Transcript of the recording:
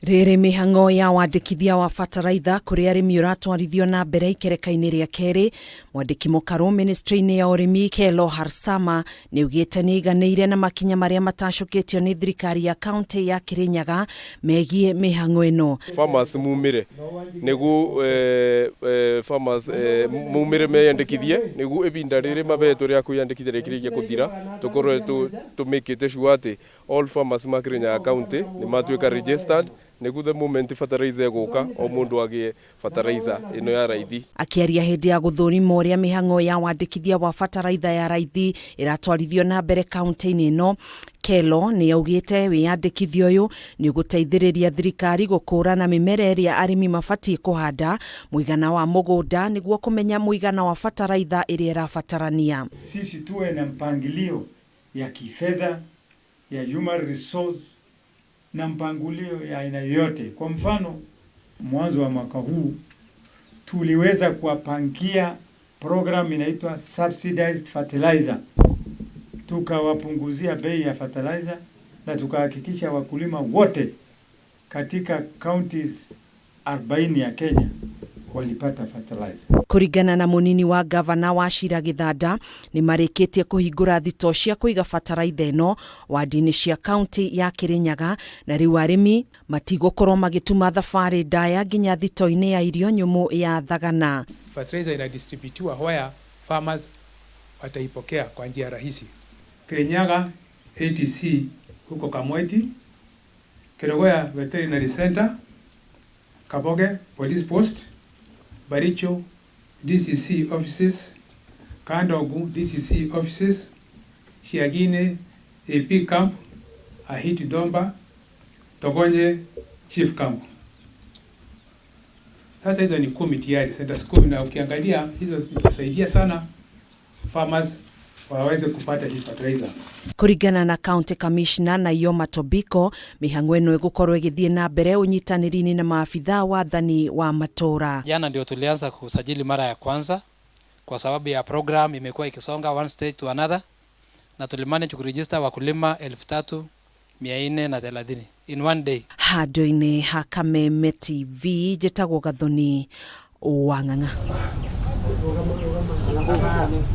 Rĩrĩ mĩhang'o ya wandĩkithia wa bataraitha kũrĩ arĩmi ũratwarithio na mbere ikereka-inĩ rĩa kerĩ. Mwandĩki MUKARU ministry-inĩ ya URIMI KERO HARSAME nĩugĩte nĩiganĩire na makinya marĩa matacũkĩtio nĩ thirikari ya kaunti ya Kirinyaga megiĩ mĩhang'o ĩno. Farmers mumire nĩguo farmers mumire meyandĩkithie nĩguo ibinda rĩrĩ mabeto rĩa kwĩyandĩkithia rĩkĩrĩkia gũthira tũkorwo tũmĩkĩte sure atĩ all farmers ma Kirinyaga county nĩmatuĩka registered nĩguo the moment fertilizer ĩgũka o mũndũ agĩe fertilizer ĩno ya raithi. Akĩaria hĩndĩ ya gũthũrima ũrĩa mĩhang'o ya wandĩkithia wa fertilizer ya raithi ĩratwarithio na mbere kaunti-inĩ ĩno, KERO nĩaugĩte wĩyandĩkithio ũyũ nĩũgũteithĩrĩria thirikari gũkũrana mĩmera ĩrĩa arĩmi mabatiĩ kũhanda, mũigana wa mũgũnda nĩguo kũmenya mũigana wa fertilizer ĩrĩa ĩrabatarania. Sisi tuwe na mpangilio ya kifedha, ya human resource na mpangilio ya aina yote. Kwa mfano, mwanzo wa mwaka huu tuliweza kuwapangia program inaitwa subsidized fertilizer. Tukawapunguzia bei ya fertilizer na tukahakikisha wakulima wote katika counties 40 ya Kenya walipata fertilizer. Kũringana na munini wa gavana WACHIRA nĩ marĩkĩtie kũhingũra thito cia kũiga fertilizer ĩno wadi-inĩ cia kaunti ya Kirinyaga, na rĩu arĩmi matigũkorwo magĩtuma thabarĩ ndaya nginya thito-inĩ ya irio nyũmũ ya Thagana. Fertilizer inadistributiwa where farmers wataipokea kwa njia rahisi. Kirinyaga ATC huko Kamweti, Kerogoya Veterinary Center, Kaboge Police Post, Baricho DCC offices, Kandogu DCC offices, Shiagine AP camp, Ahiti Domba, Togonye Chief camp. Sasa hizo ni 10 tayari, centers 10, na ukiangalia hizo zitasaidia sana farmers waweze kupata hii fertilizer. Kũringana na county commissioner Naioma Tobiko, mĩhang'o ĩno ĩgũkorwo ĩgĩthiĩ na mbere ũnyitanĩri-inĩ na maafitha wathani wa matora. Jana ndio tulianza kusajili mara ya kwanza kwa sababu ya program imekuwa ikisonga one stage to another, na tulimanage kuregister wakulima 3430 in one day. Handũ-inĩ ha Kameme TV njĩtagwo Gathoni Wang'ang'a.